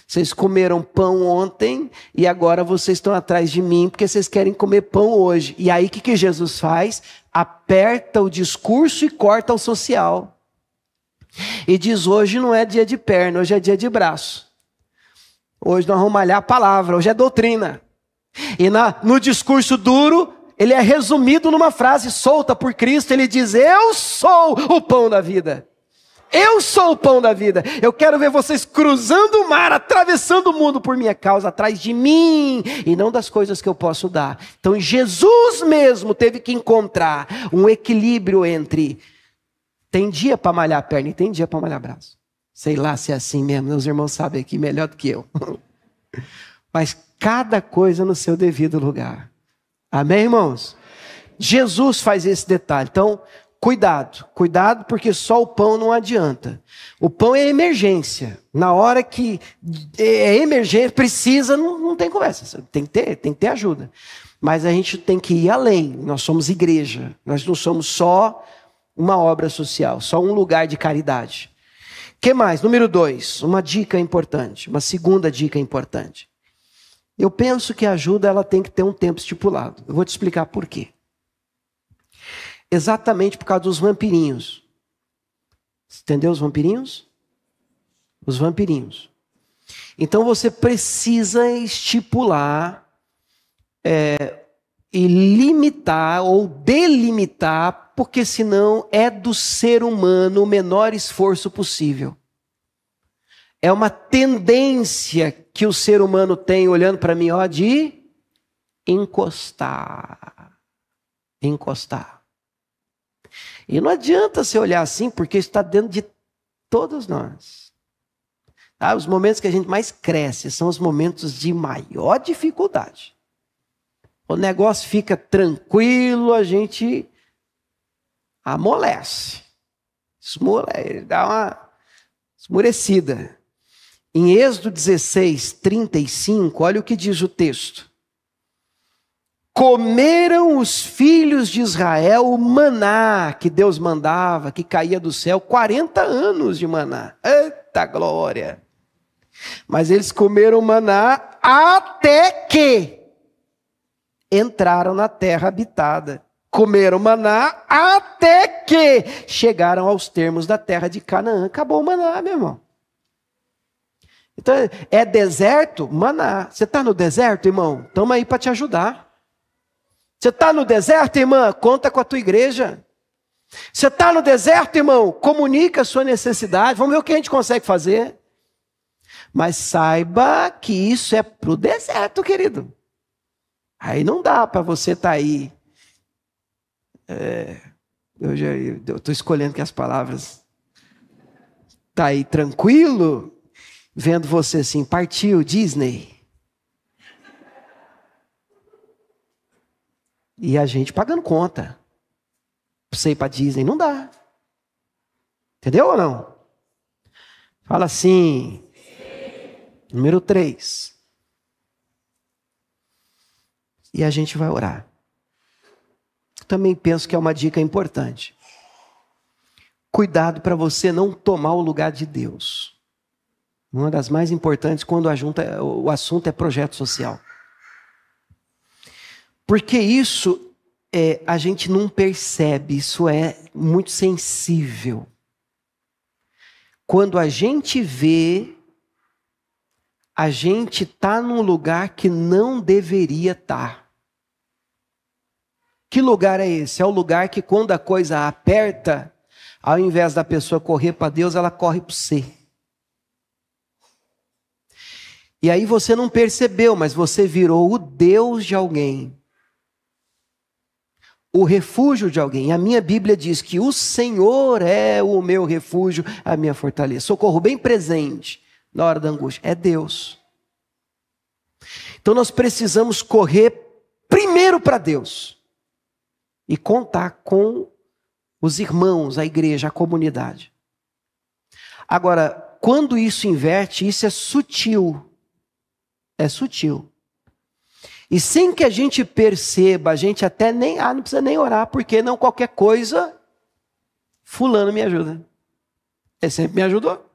S1: Vocês comeram pão ontem e agora vocês estão atrás de mim porque vocês querem comer pão hoje. E aí o que Jesus faz? Aperta o discurso e corta o social. E diz, hoje não é dia de perna, hoje é dia de braço. Hoje nós vamos malhar a palavra, hoje é doutrina. E no discurso duro, ele é resumido numa frase solta por Cristo. Ele diz, eu sou o pão da vida. Eu sou o pão da vida. Eu quero ver vocês cruzando o mar, atravessando o mundo por minha causa, atrás de mim, e não das coisas que eu posso dar. Então Jesus mesmo teve que encontrar um equilíbrio entre tem dia para malhar a perna e tem dia para malhar braço. Sei lá se é assim mesmo, meus irmãos sabem aqui melhor do que eu. Mas cada coisa no seu devido lugar. Amém, irmãos? Jesus faz esse detalhe. Então, cuidado, porque só o pão não adianta. O pão é emergência. Na hora que é emergência, precisa, não tem conversa. Tem que ter ajuda. Mas a gente tem que ir além. Nós somos igreja. Nós não somos só uma obra social, só um lugar de caridade. O que mais? Número 2, uma dica importante, uma segunda dica importante. Eu penso que a ajuda ela tem que ter um tempo estipulado. Eu vou te explicar por quê. Exatamente por causa dos vampirinhos. Entendeu os vampirinhos? Os vampirinhos. Então você precisa estipular e limitar ou delimitar, porque senão é do ser humano o menor esforço possível. É uma tendência que o ser humano tem, olhando para mim, ó, de encostar. Encostar. E não adianta você olhar assim, porque está dentro de todos nós. Tá? Os momentos que a gente mais cresce são os momentos de maior dificuldade. O negócio fica tranquilo, a gente amolece. Dá uma esmurecida. Em Êxodo 16, 35, olha o que diz o texto. comeram os filhos de Israel o maná que Deus mandava, que caía do céu, 40 anos de maná. Eita glória! Mas eles comeram maná até que entraram na terra habitada. Comeram maná até que chegaram aos termos da terra de Canaã. Acabou o maná, meu irmão. Então, é deserto? Maná. Você está no deserto, irmão? Estamos aí para te ajudar. Você está no deserto, irmã? Conta com a tua igreja. Você está no deserto, irmão? Comunica a sua necessidade. Vamos ver o que a gente consegue fazer. Mas saiba que isso é para o deserto, querido. Aí não dá para você estar aí. Eu estou escolhendo que as palavras. Está aí tranquilo, vendo você assim, partiu Disney. E a gente pagando conta. Pra você ir para Disney, não dá. Entendeu ou não? Fala assim. Número 3. E a gente vai orar. Também penso que é uma dica importante. Cuidado para você não tomar o lugar de Deus. Uma das mais importantes quando o assunto é projeto social. Porque isso a gente não percebe, isso é muito sensível. Quando a gente vê, a gente está num lugar que não deveria estar. Que lugar é esse? É o lugar que quando a coisa aperta, ao invés da pessoa correr para Deus, ela corre para você. E aí você não percebeu, mas você virou o Deus de alguém. O refúgio de alguém. A minha Bíblia diz que o Senhor é o meu refúgio, a minha fortaleza. Socorro bem presente na hora da angústia. É Deus. Então nós precisamos correr primeiro para Deus. E contar com os irmãos, a igreja, a comunidade. Agora, quando isso inverte, isso é sutil. É sutil. E sem que a gente perceba, a gente até nem, não precisa nem orar, porque não qualquer coisa, fulano me ajuda. Ele sempre me ajudou.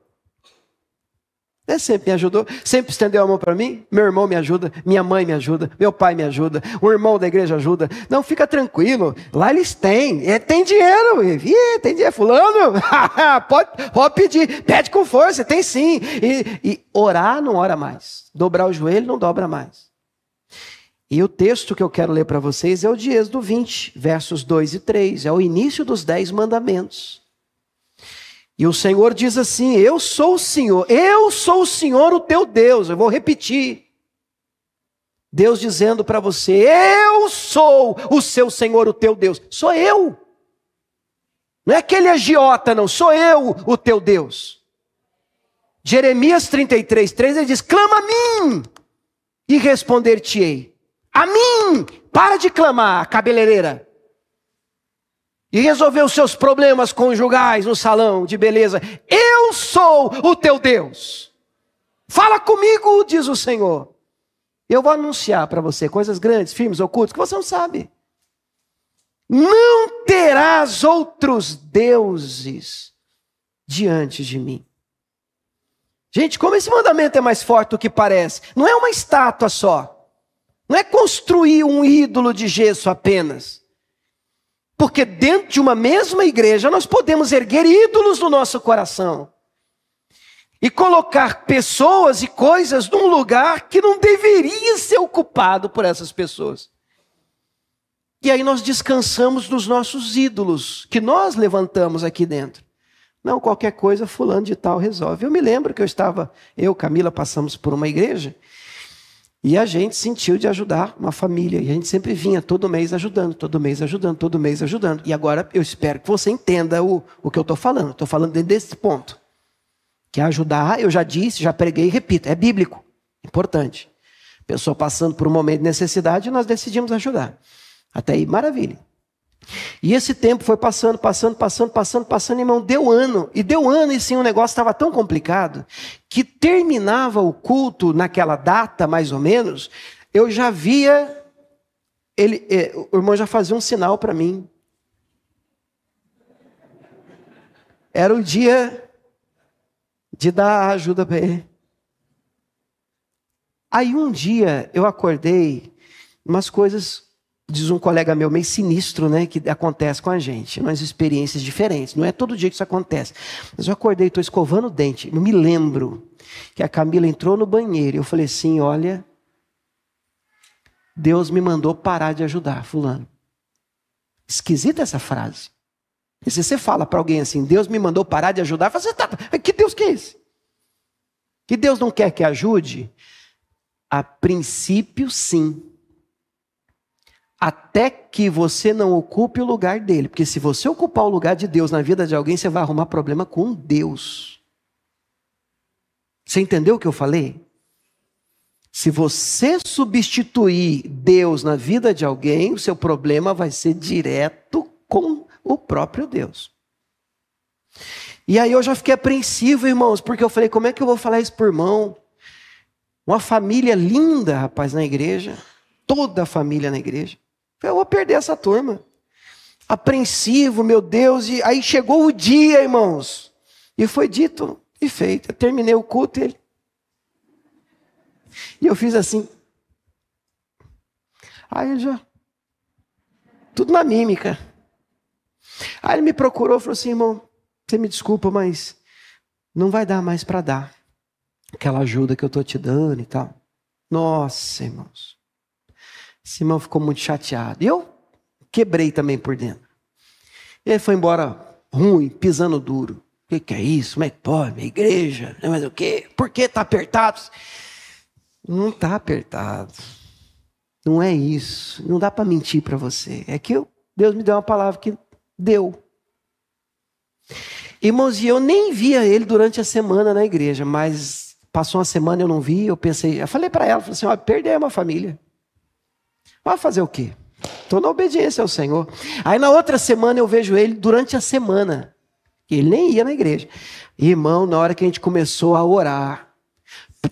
S1: Ele sempre me ajudou, sempre estendeu a mão para mim. Meu irmão me ajuda, minha mãe me ajuda, meu pai me ajuda, o irmão da igreja ajuda. Não, fica tranquilo, lá eles têm, tem dinheiro. Tem dinheiro, fulano, pode pedir, pede com força, tem sim. E orar não ora mais, dobrar o joelho não dobra mais. E o texto que eu quero ler para vocês é o de Êxodo 20, versos 2 e 3, é o início dos 10 mandamentos. E o Senhor diz assim: eu sou o Senhor o teu Deus. Eu vou repetir. Deus dizendo para você: eu sou o seu Senhor, o teu Deus. Sou eu. Não é aquele agiota, não. Sou eu o teu Deus. Jeremias 33, 3, ele diz: clama a mim e responder-te-ei. A mim, para de clamar, cabeleireira. E resolver os seus problemas conjugais no salão de beleza. Eu sou o teu Deus. Fala comigo, diz o Senhor. Eu vou anunciar para você coisas grandes, firmes, ocultas, que você não sabe. Não terás outros deuses diante de mim. Gente, como esse mandamento é mais forte do que parece. Não é uma estátua só. Não é construir um ídolo de gesso apenas. Porque dentro de uma mesma igreja nós podemos erguer ídolos no nosso coração. E colocar pessoas e coisas num lugar que não deveria ser ocupado por essas pessoas. E aí nós descansamos nos nossos ídolos, que nós levantamos aqui dentro. Não, qualquer coisa fulano de tal resolve. Eu me lembro que eu, Camila, passamos por uma igreja. E a gente sentiu de ajudar uma família. E a gente sempre vinha todo mês ajudando, todo mês ajudando, todo mês ajudando. E agora eu espero que você entenda o que eu estou falando. Estou falando desse ponto. Que ajudar, eu já disse, já preguei e repito, é bíblico. Importante. Pessoa passando por um momento de necessidade, nós decidimos ajudar. Até aí, maravilha. E esse tempo foi passando, irmão, deu ano. E deu ano, e sim, o negócio estava tão complicado, que terminava o culto naquela data, mais ou menos, eu já via o irmão já fazia um sinal para mim. Era o dia de dar ajuda para ele. Aí um dia eu acordei, umas coisas, diz um colega meu, meio sinistro, né, que acontece com a gente, umas experiências diferentes. Não é todo dia que isso acontece. Mas eu acordei, estou escovando o dente. Eu me lembro que a Camila entrou no banheiro e eu falei assim, olha, Deus me mandou parar de ajudar fulano. Esquisita essa frase. E se você fala para alguém assim, Deus me mandou parar de ajudar, você tá, que Deus que é esse? Que Deus não quer que ajude? A princípio, sim. Até que você não ocupe o lugar dele. Porque se você ocupar o lugar de Deus na vida de alguém, você vai arrumar problema com Deus. Você entendeu o que eu falei? Se você substituir Deus na vida de alguém, o seu problema vai ser direto com o próprio Deus. E aí eu já fiquei apreensivo, irmãos, porque eu falei, como é que eu vou falar isso pro irmão? Uma família linda, rapaz, na igreja. Toda a família na igreja. Eu vou perder essa turma. Apreensivo, meu Deus. E aí chegou o dia, irmãos. E foi dito e feito. Eu terminei o culto e eu fiz assim. Aí ele já... Tudo na mímica. Aí ele me procurou e falou assim, irmão, você me desculpa, mas não vai dar mais para dar aquela ajuda que eu estou te dando e tal. Nossa, irmãos. Esse irmão ficou muito chateado. E eu quebrei também por dentro. E ele foi embora ruim, pisando duro. O que é isso? Como é que pode? Minha igreja? Não é mais o quê? Por que está apertado? Não está apertado. Não é isso. Não dá para mentir para você. É que Deus me deu uma palavra que deu. Irmãos, e eu nem via ele durante a semana na igreja, mas passou uma semana eu não vi, eu falei para ela, falei assim, ó, perdeu uma família. Vai fazer o quê? Estou na obediência ao Senhor. Aí na outra semana eu vejo ele durante a semana. Ele nem ia na igreja. Irmão, na hora que a gente começou a orar,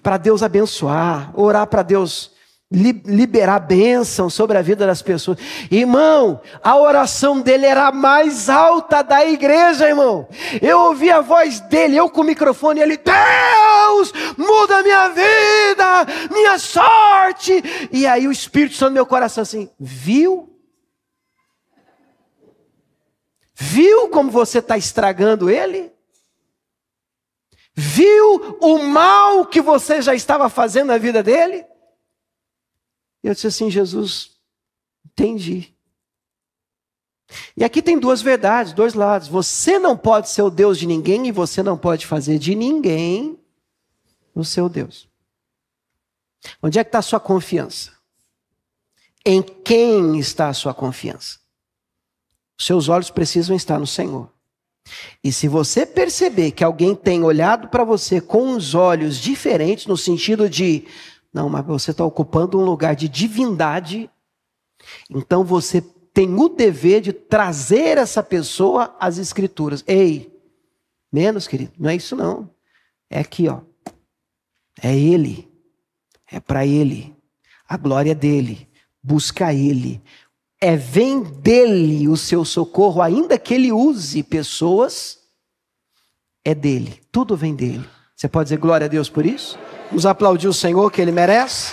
S1: para Deus abençoar, orar para Deus liberar bênção sobre a vida das pessoas. Irmão, a oração dele era a mais alta da igreja, irmão. Eu ouvi a voz dele, eu com o microfone, e ele, Deus, muda minha vida, minha sorte. E aí o Espírito Santo no meu coração assim, viu? Viu como você está estragando ele? Viu o mal que você já estava fazendo na vida dele? Eu disse assim, Jesus, entendi. E aqui tem duas verdades, dois lados. Você não pode ser o Deus de ninguém e você não pode fazer de ninguém o seu Deus. Onde é que está a sua confiança? Em quem está a sua confiança? Os seus olhos precisam estar no Senhor. E se você perceber que alguém tem olhado para você com os olhos diferentes, no sentido de... Não, mas você está ocupando um lugar de divindade. Então você tem o dever de trazer essa pessoa às Escrituras. Ei, menos, querido, não é isso não. É aqui, ó. É Ele. É para Ele. A glória dele. Busca Ele. Vem dele o seu socorro, ainda que Ele use pessoas. É dele. Tudo vem dele. Você pode dizer glória a Deus por isso? Vamos aplaudir o Senhor, que Ele merece.